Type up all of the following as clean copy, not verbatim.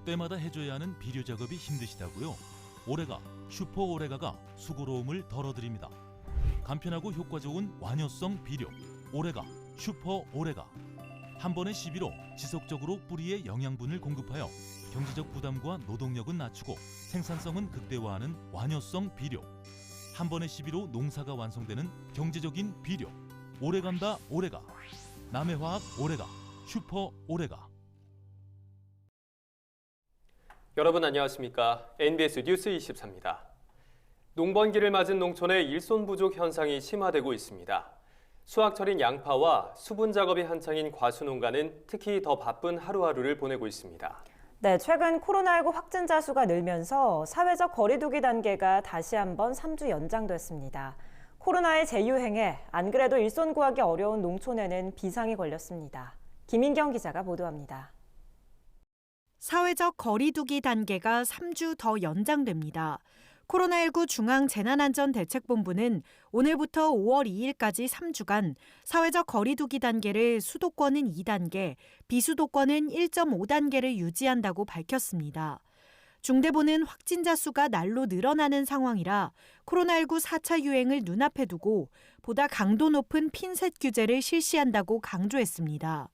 때마다 해줘야 하는 비료 작업이 힘드시다고요? 오레가, 슈퍼 오레가가 수고로움을 덜어드립니다. 간편하고 효과 좋은 완효성 비료 오레가, 슈퍼 오레가. 한 번의 시비로 지속적으로 뿌리에 영양분을 공급하여 경제적 부담과 노동력은 낮추고 생산성은 극대화하는 완효성 비료. 한 번의 시비로 농사가 완성되는 경제적인 비료. 오래간다 오레가. 남해화학 오레가, 슈퍼 오레가. 여러분 안녕하십니까? NBS 뉴스 24입니다. 농번기를 맞은 농촌의 일손 부족 현상이 심화되고 있습니다. 수확철인 양파와 수분 작업이 한창인 과수 농가는 특히 더 바쁜 하루하루를 보내고 있습니다. 네, 최근 코로나19 확진자 수가 늘면서 사회적 거리 두기 단계가 다시 한번 3주 연장됐습니다. 코로나의 재유행에 안 그래도 일손 구하기 어려운 농촌에는 비상이 걸렸습니다. 김인경 기자가 보도합니다. 사회적 거리 두기 단계가 3주 더 연장됩니다. 코로나19 중앙재난안전대책본부는 오늘부터 5월 2일까지 3주간 사회적 거리 두기 단계를 수도권은 2단계, 비수도권은 1.5단계를 유지한다고 밝혔습니다. 중대본은 확진자 수가 날로 늘어나는 상황이라 코로나19 4차 유행을 눈앞에 두고 보다 강도 높은 핀셋 규제를 실시한다고 강조했습니다.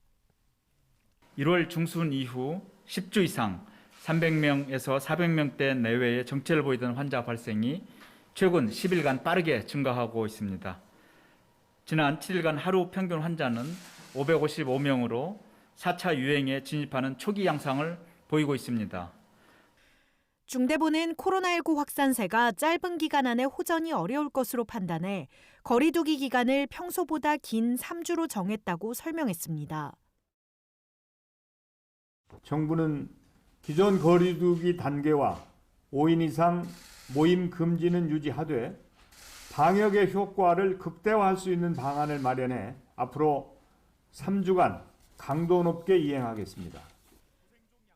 1월 중순 이후 10주 이상 300명에서 400명대 내외의 정체를 보이던 환자 발생이 최근 10일간 빠르게 증가하고 있습니다. 지난 7일간 하루 평균 환자는 555명으로 4차 유행에 진입하는 초기 양상을 보이고 있습니다. 중대본은 코로나19 확산세가 짧은 기간 안에 호전이 어려울 것으로 판단해 거리 두기 기간을 평소보다 긴 3주로 정했다고 설명했습니다. 정부는 기존 거리두기 단계와 5인 이상 모임 금지는 유지하되 방역의 효과를 극대화할 수 있는 방안을 마련해 앞으로 3주간 강도 높게 이행하겠습니다.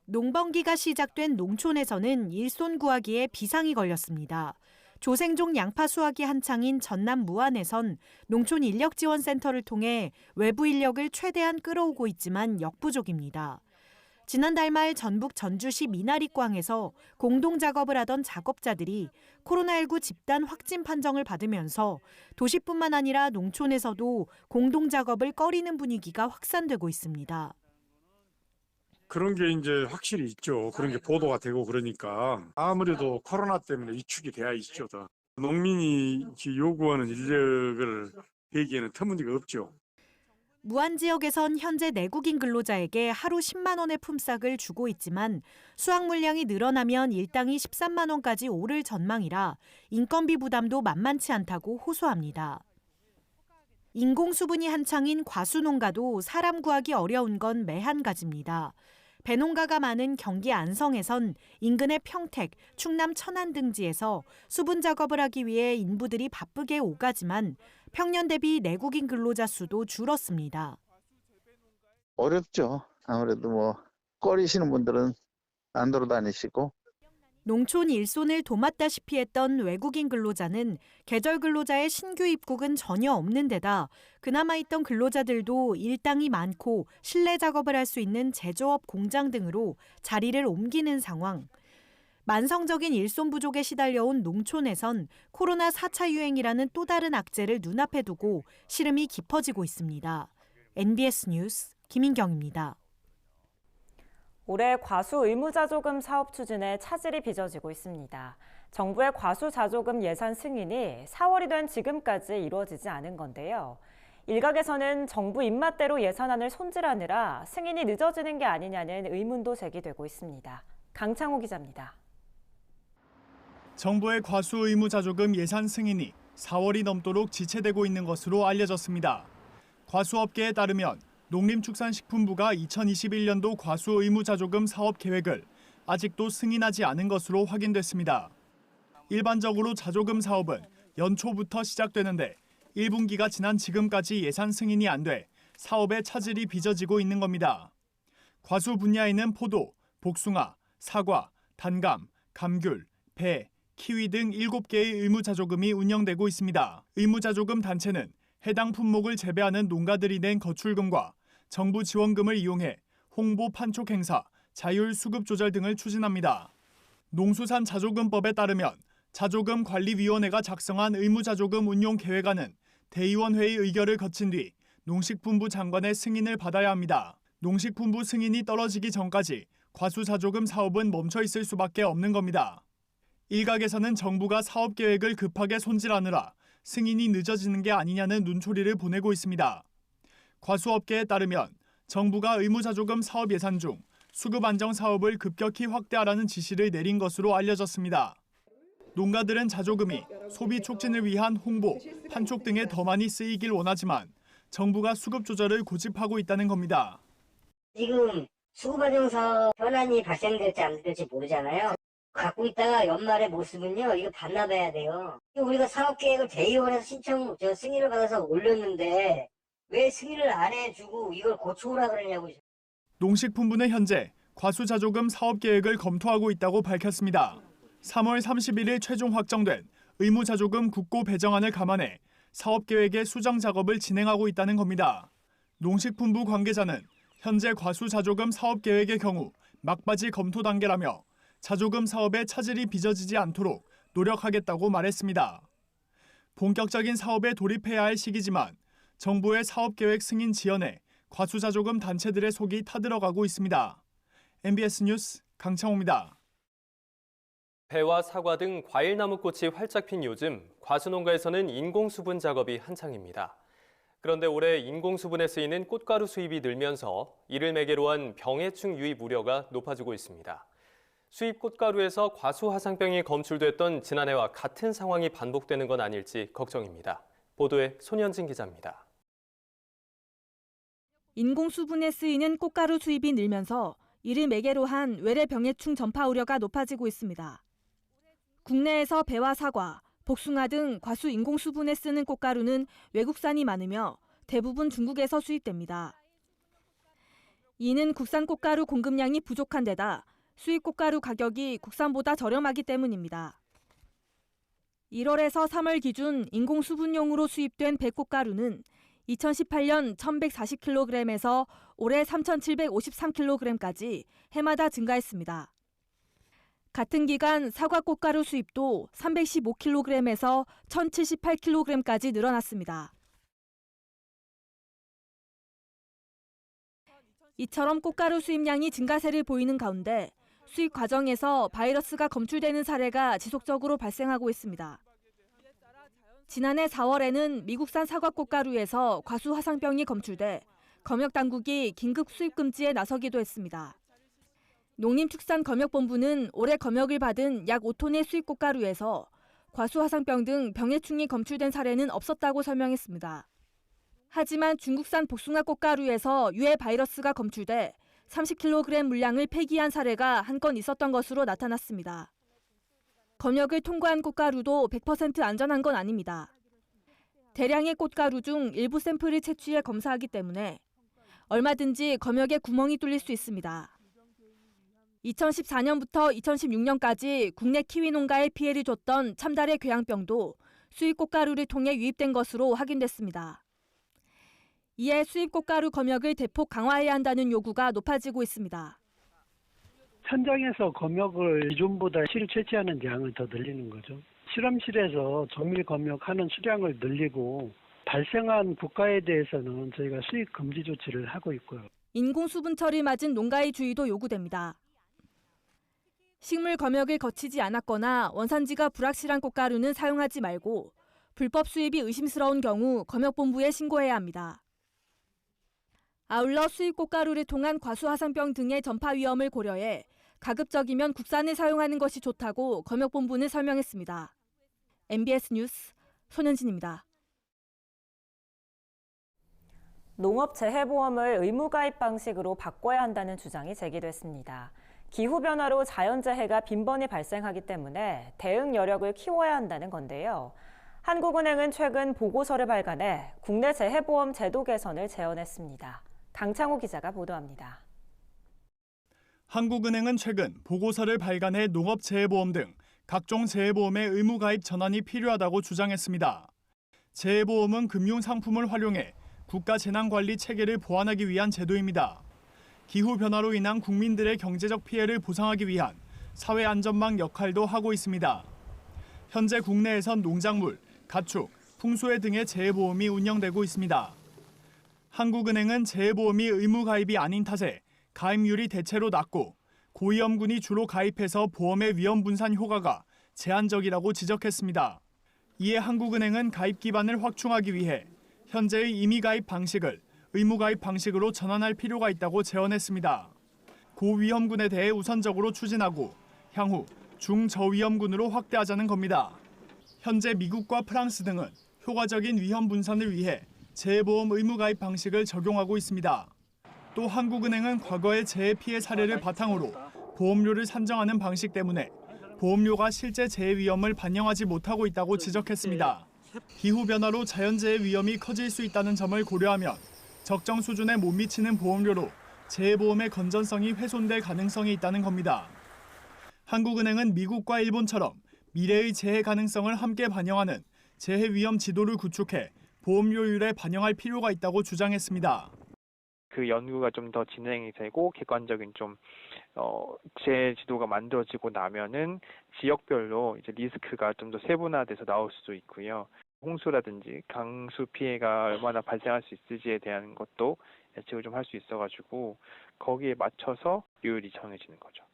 농번기가 시작된 농촌에서는 일손 구하기에 비상이 걸렸습니다. 조생종 양파 수확이 한창인 전남 무안에선 농촌 인력지원센터를 통해 외부 인력을 최대한 끌어오고 있지만 역부족입니다. 지난달 말 전북 전주시 미나리광에서 공동 작업을 하던 작업자들이 코로나19 집단 확진 판정을 받으면서 도시뿐만 아니라 농촌에서도 공동 작업을 꺼리는 분위기가 확산되고 있습니다. 그런 게 이제 확실히 있죠. 그런 게 보도가 되고 그러니까 아무래도 코로나 때문에 위축이 돼야 있죠. 농민이 요구하는 인력을 대기에는 터무니가 없죠. 무안 지역에선 현재 내국인 근로자에게 하루 10만 원의 품삯을 주고 있지만 수확 물량이 늘어나면 일당이 13만 원까지 오를 전망이라 인건비 부담도 만만치 않다고 호소합니다. 인공수분이 한창인 과수농가도 사람 구하기 어려운 건 매한가지입니다. 배농가가 많은 경기 안성에선 인근의 평택, 충남 천안 등지에서 수분 작업을 하기 위해 인부들이 바쁘게 오가지만 평년 대비 내국인 근로자 수도 줄었습니다. 어렵죠. 아무래도 꺼리시는 분들은 안 돌아다니시고. 농촌 일손을 도맡다시피 했던 외국인 근로자는 계절 근로자의 신규 입국은 전혀 없는 데다 그나마 있던 근로자들도 일당이 많고 실내 작업을 할 수 있는 제조업 공장 등으로 자리를 옮기는 상황. 만성적인 일손 부족에 시달려온 농촌에선 코로나 4차 유행이라는 또 다른 악재를 눈앞에 두고 시름이 깊어지고 있습니다. NBS 뉴스 김인경입니다. 올해 과수 의무자조금 사업 추진에 차질이 빚어지고 있습니다. 정부의 과수자조금 예산 승인이 4월이 된 지금까지 이루어지지 않은 건데요. 일각에서는 정부 입맛대로 예산안을 손질하느라 승인이 늦어지는 게 아니냐는 의문도 제기되고 있습니다. 강창호 기자입니다. 정부의 과수 의무자조금 예산 승인이 4월이 넘도록 지체되고 있는 것으로 알려졌습니다. 과수업계에 따르면 농림축산식품부가 2021년도 과수 의무자조금 사업 계획을 아직도 승인하지 않은 것으로 확인됐습니다. 일반적으로 자조금 사업은 연초부터 시작되는데 1분기가 지난 지금까지 예산 승인이 안 돼 사업에 차질이 빚어지고 있는 겁니다. 과수 분야에는 포도, 복숭아, 사과, 단감, 감귤, 배, 키위 등 7개의 의무자조금이 운영되고 있습니다. 의무자조금 단체는 해당 품목을 재배하는 농가들이 낸 거출금과 정부 지원금을 이용해 홍보 판촉 행사, 자율 수급 조절 등을 추진합니다. 농수산자조금법에 따르면 자조금관리위원회가 작성한 의무자조금 운용 계획안은 대의원회의 의결을 거친 뒤 농식품부 장관의 승인을 받아야 합니다. 농식품부 승인이 떨어지기 전까지 과수자조금 사업은 멈춰 있을 수밖에 없는 겁니다. 일각에서는 정부가 사업 계획을 급하게 손질하느라 승인이 늦어지는 게 아니냐는 눈초리를 보내고 있습니다. 과수업계에 따르면 정부가 의무자조금 사업 예산 중 수급 안정 사업을 급격히 확대하라는 지시를 내린 것으로 알려졌습니다. 농가들은 자조금이 소비 촉진을 위한 홍보, 판촉 등에 더 많이 쓰이길 원하지만 정부가 수급 조절을 고집하고 있다는 겁니다. 지금 수급안정 사업 현안이 발생될지 안 될지 모르잖아요. 갖고 있다가 연말의 모습은요, 이거 반납해야 돼요. 우리가 사업계획을 대의원에서 승인을 받아서 올렸는데 왜 승인을 안 해주고 이걸 고쳐오라 그러냐고. 농식품부는 현재 과수자조금 사업 계획을 검토하고 있다고 밝혔습니다. 3월 31일 최종 확정된 의무자조금 국고 배정안을 감안해 사업 계획의 수정 작업을 진행하고 있다는 겁니다. 농식품부 관계자는 현재 과수자조금 사업 계획의 경우 막바지 검토 단계라며 자조금 사업에 차질이 빚어지지 않도록 노력하겠다고 말했습니다. 본격적인 사업에 돌입해야 할 시기지만 정부의 사업 계획 승인 지연에 과수자조금 단체들의 속이 타들어가고 있습니다. MBS 뉴스 강창호입니다. 배와 사과 등 과일나무꽃이 활짝 핀 요즘 과수농가에서는 인공수분 작업이 한창입니다. 그런데 올해 인공수분에 쓰이는 꽃가루 수입이 늘면서 이를 매개로 한 병해충 유입 우려가 높아지고 있습니다. 수입 꽃가루에서 과수화상병이 검출됐던 지난해와 같은 상황이 반복되는 건 아닐지 걱정입니다. 보도에 손현진 기자입니다. 인공수분에 쓰이는 꽃가루 수입이 늘면서 이를 매개로 한 외래 병해충 전파 우려가 높아지고 있습니다. 국내에서 배와 사과, 복숭아 등 과수 인공수분에 쓰는 꽃가루는 외국산이 많으며 대부분 중국에서 수입됩니다. 이는 국산 꽃가루 공급량이 부족한 데다 수입 꽃가루 가격이 국산보다 저렴하기 때문입니다. 1월에서 3월 기준 인공수분용으로 수입된 배꽃가루는 2018년 1,140kg에서 올해 3,753kg까지 해마다 증가했습니다. 같은 기간 사과 꽃가루 수입도 315kg에서 1,078kg까지 늘어났습니다. 이처럼 꽃가루 수입량이 증가세를 보이는 가운데 수입 과정에서 바이러스가 검출되는 사례가 지속적으로 발생하고 있습니다. 지난해 4월에는 미국산 사과 꽃가루에서 과수화상병이 검출돼 검역당국이 긴급 수입 금지에 나서기도 했습니다. 농림축산검역본부는 올해 검역을 받은 약 5톤의 수입 꽃가루에서 과수화상병 등 병해충이 검출된 사례는 없었다고 설명했습니다. 하지만 중국산 복숭아 꽃가루에서 유해 바이러스가 검출돼 30kg 물량을 폐기한 사례가 한 건 있었던 것으로 나타났습니다. 검역을 통과한 꽃가루도 100% 안전한 건 아닙니다. 대량의 꽃가루 중 일부 샘플을 채취해 검사하기 때문에 얼마든지 검역에 구멍이 뚫릴 수 있습니다. 2014년부터 2016년까지 국내 키위 농가에 피해를 줬던 참달의 궤양병도 수입 꽃가루를 통해 유입된 것으로 확인됐습니다. 이에 수입 꽃가루 검역을 대폭 강화해야 한다는 요구가 높아지고 있습니다. 현장에서 검역을 기존보다 실 채취하는 양을 더 늘리는 거죠. 실험실에서 정밀 검역하는 수량을 늘리고 발생한 국가에 대해서는 저희가 수입 금지 조치를 하고 있고요. 인공수분 처리 맞은 농가의 주의도 요구됩니다. 식물 검역을 거치지 않았거나 원산지가 불확실한 꽃가루는 사용하지 말고 불법 수입이 의심스러운 경우 검역본부에 신고해야 합니다. 아울러 수입 꽃가루를 통한 과수화상병 등의 전파 위험을 고려해 가급적이면 국산을 사용하는 것이 좋다고 검역본부는 설명했습니다. MBS 뉴스 손현진입니다. 농업재해보험을 의무가입 방식으로 바꿔야 한다는 주장이 제기됐습니다. 기후변화로 자연재해가 빈번히 발생하기 때문에 대응 여력을 키워야 한다는 건데요. 한국은행은 최근 보고서를 발간해 국내 재해보험 제도 개선을 제언했습니다. 강창호 기자가 보도합니다. 한국은행은 최근 보고서를 발간해 농업재해보험 등 각종 재해보험의 의무가입 전환이 필요하다고 주장했습니다. 재해보험은 금융상품을 활용해 국가 재난관리 체계를 보완하기 위한 제도입니다. 기후변화로 인한 국민들의 경제적 피해를 보상하기 위한 사회안전망 역할도 하고 있습니다. 현재 국내에선 농작물, 가축, 풍수해 등의 재해보험이 운영되고 있습니다. 한국은행은 재해보험이 의무가입이 아닌 탓에 가입률이 대체로 낮고 고위험군이 주로 가입해서 보험의 위험 분산 효과가 제한적이라고 지적했습니다. 이에 한국은행은 가입 기반을 확충하기 위해 현재의 임의가입 방식을 의무가입 방식으로 전환할 필요가 있다고 제언했습니다. 고위험군에 대해 우선적으로 추진하고 향후 중저위험군으로 확대하자는 겁니다. 현재 미국과 프랑스 등은 효과적인 위험 분산을 위해 재해보험 의무가입 방식을 적용하고 있습니다. 또 한국은행은 과거의 재해 피해 사례를 바탕으로 보험료를 산정하는 방식 때문에 보험료가 실제 재해 위험을 반영하지 못하고 있다고 지적했습니다. 기후변화로 자연재해 위험이 커질 수 있다는 점을 고려하면 적정 수준에 못 미치는 보험료로 재해보험의 건전성이 훼손될 가능성이 있다는 겁니다. 한국은행은 미국과 일본처럼 미래의 재해 가능성을 함께 반영하는 재해 위험 지도를 구축해 보험료율에 반영할 필요가 있다고 주장했습니다. 그 연구가 좀 더 진행이 되고 객관적인 재해 지도가 만들어지고 나면은 지역별로 이제 리스크가 좀 더 세분화돼서 나올 수도 있고요. 홍수라든지 강수 피해가 얼마나 발생할 수 있을지에 대한 것도 예측을 좀 할 수 있어가지고 거기에 맞춰서 료율이 정해지는 거죠.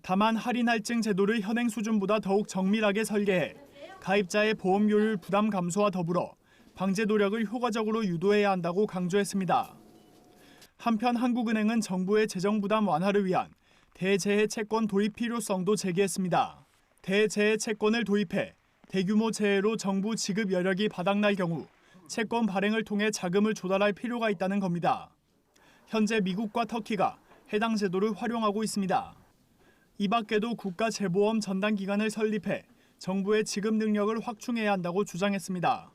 다만 할인할증 제도를 현행 수준보다 더욱 정밀하게 설계해 가입자의 보험료율 부담 감소와 더불어 방제 노력을 효과적으로 유도해야 한다고 강조했습니다. 한편 한국은행은 정부의 재정 부담 완화를 위한 대재해 채권 도입 필요성도 제기했습니다. 대재해 채권을 도입해 대규모 재해로 정부 지급 여력이 바닥날 경우 채권 발행을 통해 자금을 조달할 필요가 있다는 겁니다. 현재 미국과 터키가 해당 제도를 활용하고 있습니다. 이 밖에도 국가재보험 전담기관을 설립해 정부의 지급 능력을 확충해야 한다고 주장했습니다.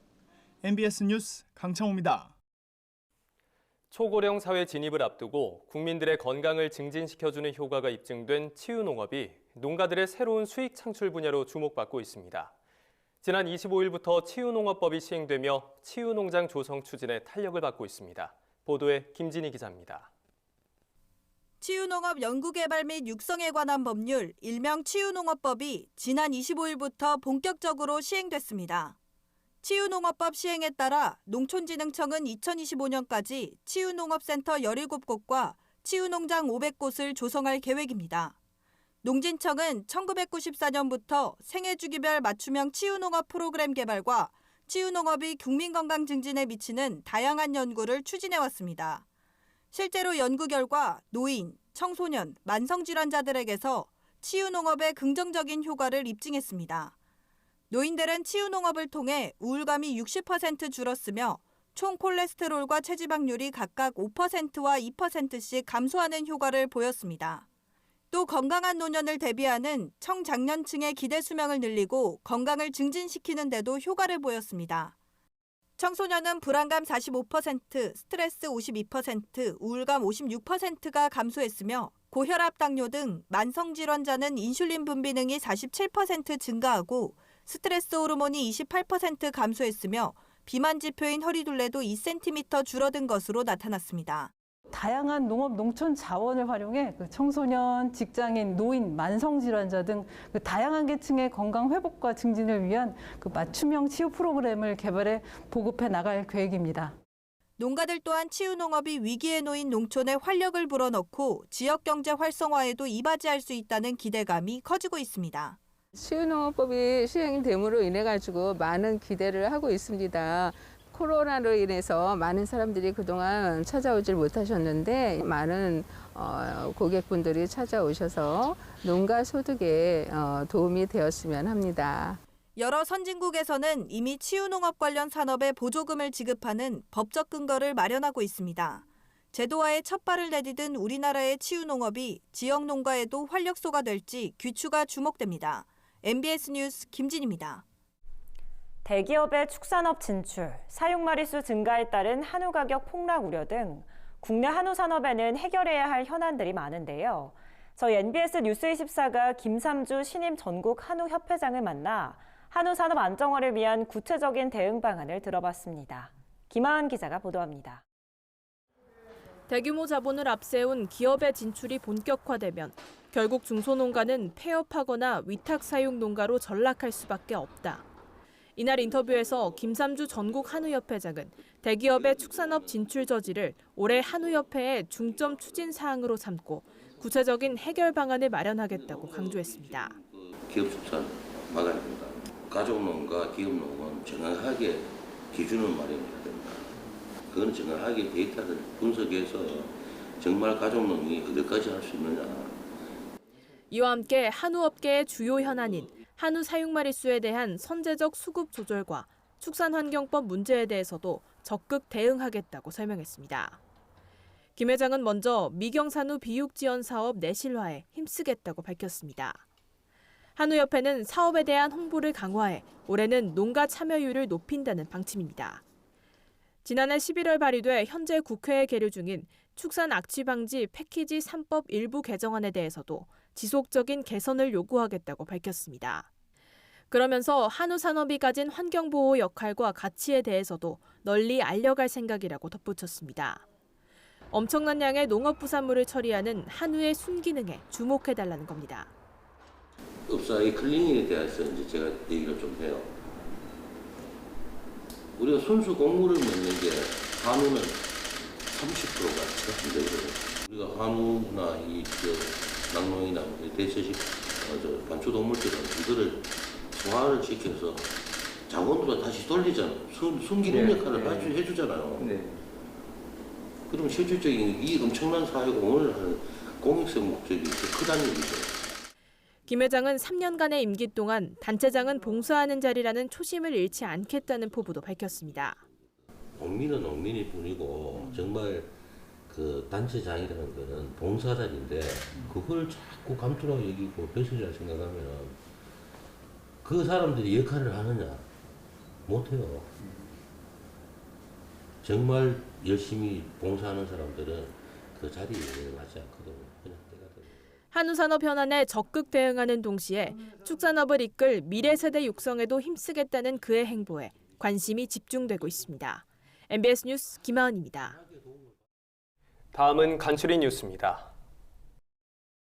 MBS 뉴스 강창호입니다. 초고령 사회 진입을 앞두고 국민들의 건강을 증진시켜주는 효과가 입증된 치유농업이 농가들의 새로운 수익 창출 분야로 주목받고 있습니다. 지난 25일부터 치유농업법이 시행되며 치유농장 조성 추진에 탄력을 받고 있습니다. 보도에 김진희 기자입니다. 치유농업 연구개발 및 육성에 관한 법률, 일명 치유농업법이 지난 25일부터 본격적으로 시행됐습니다. 치유농업법 시행에 따라 농촌진흥청은 2025년까지 치유농업센터 17곳과 치유농장 500곳을 조성할 계획입니다. 농진청은 1994년부터 생애주기별 맞춤형 치유농업 프로그램 개발과 치유농업이 국민건강 증진에 미치는 다양한 연구를 추진해왔습니다. 실제로 연구 결과 노인, 청소년, 만성질환자들에게서 치유농업의 긍정적인 효과를 입증했습니다. 노인들은 치유농업을 통해 우울감이 60% 줄었으며 총 콜레스테롤과 체지방률이 각각 5%와 2%씩 감소하는 효과를 보였습니다. 또 건강한 노년을 대비하는 청장년층의 기대 수명을 늘리고 건강을 증진시키는 데도 효과를 보였습니다. 청소년은 불안감 45%, 스트레스 52%, 우울감 56%가 감소했으며 고혈압, 당뇨 등 만성질환자는 인슐린 분비능이 47% 증가하고 스트레스 호르몬이 28% 감소했으며 비만 지표인 허리둘레도 2cm 줄어든 것으로 나타났습니다. 다양한 농업 농촌 자원을 활용해 청소년, 직장인, 노인, 만성질환자 등 다양한 계층의 건강 회복과 증진을 위한 맞춤형 치유 프로그램을 개발해 보급해 나갈 계획입니다. 농가들 또한 치유농업이 위기에 놓인 농촌에 활력을 불어넣고 지역경제 활성화에도 이바지할 수 있다는 기대감이 커지고 있습니다. 치유농업법이 시행됨으로 인해 가지고 많은 기대를 하고 있습니다. 코로나로 인해서 많은 사람들이 그동안 찾아오질 못하셨는데 많은 고객분들이 찾아오셔서 농가 소득에 도움이 되었으면 합니다. 여러 선진국에서는 이미 치유농업 관련 산업에 보조금을 지급하는 법적 근거를 마련하고 있습니다. 제도화에 첫 발을 내디딘 우리나라의 치유농업이 지역 농가에도 활력소가 될지 귀추가 주목됩니다. MBS 뉴스 김진입니다. 대기업의 축산업 진출, 사육 마리수 증가에 따른 한우 가격 폭락 우려 등 국내 한우 산업에는 해결해야 할 현안들이 많은데요. 저희 NBS 뉴스24가 김삼주 신임 전국 한우 협회장을 만나 한우 산업 안정화를 위한 구체적인 대응 방안을 들어봤습니다. 김하은 기자가 보도합니다. 대규모 자본을 앞세운 기업의 진출이 본격화되면 결국 중소농가는 폐업하거나 위탁 사육 농가로 전락할 수밖에 없다. 이날 인터뷰에서 김삼주 전국 한우협회장은 대기업의 축산업 진출 저지를 올해 한우협회의 중점 추진 사항으로 삼고 구체적인 해결 방안을 마련하겠다고 강조했습니다. 기업 축산 막아야 된다. 가족농가, 기업농은 정확하게 기준을 마련해야 된다. 그건 정확하게 데이터를 분석해서 정말 가족농이 어디까지 할 수 있느냐. 이와 함께 한우업계의 주요 현안인 한우 사육 마리수에 대한 선제적 수급 조절과 축산환경법 문제에 대해서도 적극 대응하겠다고 설명했습니다. 김 회장은 먼저 미경산후 비육 지원 사업 내실화에 힘쓰겠다고 밝혔습니다. 한우협회는 사업에 대한 홍보를 강화해 올해는 농가 참여율을 높인다는 방침입니다. 지난해 11월 발의돼 현재 국회에 계류 중인 축산 악취 방지 패키지 3법 일부 개정안에 대해서도 지속적인 개선을 요구하겠다고 밝혔습니다. 그러면서 한우 산업이 가진 환경보호 역할과 가치에 대해서도 널리 알려갈 생각이라고 덧붙였습니다. 엄청난 양의 농업부산물을 처리하는 한우의 순기능에 주목해달라는 겁니다. 업사의 클리닝에 대해서 이제 제가 얘기를 좀 해요. 우리가 순수 곡물을 먹는 게 한우는 30%가 채 우리가 한우나 낙농이나 대체식 반추동물들은 이거를 소화를 시켜서 자원으로 다시 돌리잖아. 순기능 역할을 해주잖아요. 그럼 실질적인 이 엄청난 사회공헌을 하는 공익성 목적이 크다는 얘기죠. 김 회장은 3년간의 임기 동안 단체장은 봉사하는 자리라는 초심을 잃지 않겠다는 포부도 밝혔습니다. 농민은 농민일 뿐이고 정말 그 단체장이라는 거는 봉사자인데 그걸 자꾸 감투라고 여기고 벼슬이라 생각하면 그 사람들이 역할을 하느냐? 못해요. 정말 열심히 봉사하는 사람들은 그 자리에 맞지 않거든요. 그냥 한우 산업 현안에 적극 대응하는 동시에 축산업을 이끌 미래 세대 육성에도 힘쓰겠다는 그의 행보에 관심이 집중되고 있습니다. MBS 뉴스 김하은입니다. 다음은 간추린 뉴스입니다.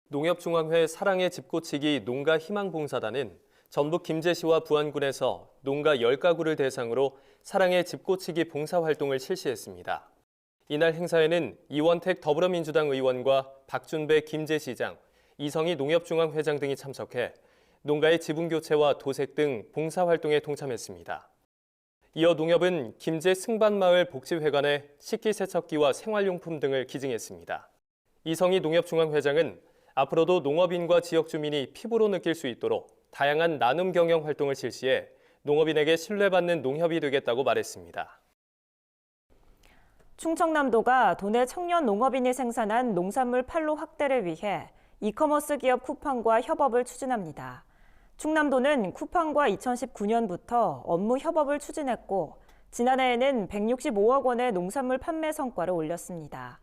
농협중앙회 사랑의 집고치기 농가 희망봉사단은 전북 김제시와 부안군에서 농가 10가구를 대상으로 사랑의 집고치기 봉사활동을 실시했습니다. 이날 행사에는 이원택 더불어민주당 의원과 박준배 김제시장, 이성희 농협중앙회장 등이 참석해 농가의 지분교체와 도색 등 봉사활동에 동참했습니다. 이어 농협은 김제 승반마을 복지회관에 식기세척기와 생활용품 등을 기증했습니다. 이성희 농협중앙회장은 앞으로도 농업인과 지역 주민이 피부로 느낄 수 있도록 다양한 나눔 경영 활동을 실시해 농업인에게 신뢰받는 농협이 되겠다고 말했습니다. 충청남도가 도내 청년 농업인이 생산한 농산물 판로 확대를 위해 이커머스 기업 쿠팡과 협업을 추진합니다. 충남도는 쿠팡과 2019년부터 업무 협업을 추진했고 지난해에는 165억 원의 농산물 판매 성과를 올렸습니다.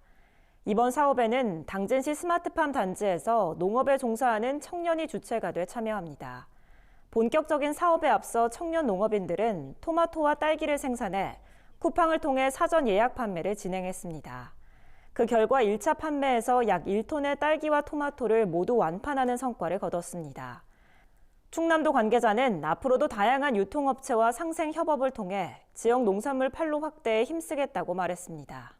이번 사업에는 당진시 스마트팜 단지에서 농업에 종사하는 청년이 주체가 돼 참여합니다. 본격적인 사업에 앞서 청년 농업인들은 토마토와 딸기를 생산해 쿠팡을 통해 사전 예약 판매를 진행했습니다. 그 결과 1차 판매에서 약 1톤의 딸기와 토마토를 모두 완판하는 성과를 거뒀습니다. 충남도 관계자는 앞으로도 다양한 유통업체와 상생 협업을 통해 지역 농산물 판로 확대에 힘쓰겠다고 말했습니다.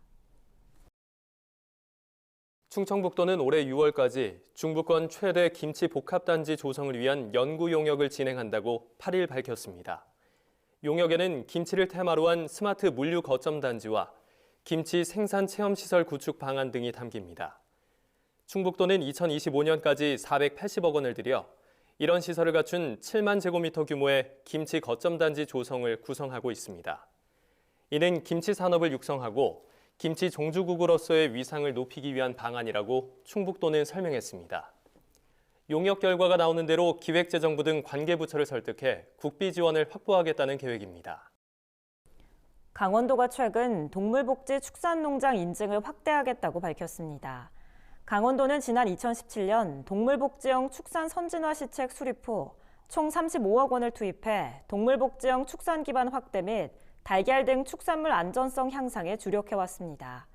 충청북도는 올해 6월까지 중부권 최대 김치 복합단지 조성을 위한 연구 용역을 진행한다고 8일 밝혔습니다. 용역에는 김치를 테마로 한 스마트 물류 거점 단지와 김치 생산 체험 시설 구축 방안 등이 담깁니다. 충북도는 2025년까지 480억 원을 들여 이런 시설을 갖춘 7만 제곱미터 규모의 김치 거점 단지 조성을 구성하고 있습니다. 이는 김치 산업을 육성하고 김치 종주국으로서의 위상을 높이기 위한 방안이라고 충북도는 설명했습니다. 용역 결과가 나오는 대로 기획재정부 등 관계부처를 설득해 국비 지원을 확보하겠다는 계획입니다. 강원도가 최근 동물복지 축산농장 인증을 확대하겠다고 밝혔습니다. 강원도는 지난 2017년 동물복지형 축산 선진화 시책 수립 후 총 35억 원을 투입해 동물복지형 축산 기반 확대 및 달걀 등 축산물 안전성 향상에 주력해왔습니다.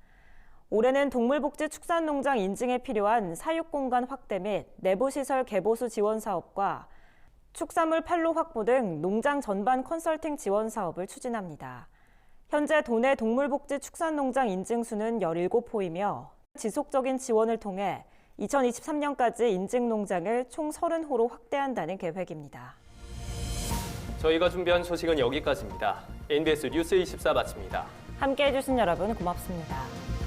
올해는 동물복지축산농장 인증에 필요한 사육공간 확대 및 내부시설 개보수 지원 사업과 축산물 판로 확보 등 농장 전반 컨설팅 지원 사업을 추진합니다. 현재 도내 동물복지축산농장 인증수는 17호이며 지속적인 지원을 통해 2023년까지 인증농장을 총 30호로 확대한다는 계획입니다. 저희가 준비한 소식은 여기까지입니다. NBS 뉴스 24 마칩니다. 함께해 주신 여러분 고맙습니다.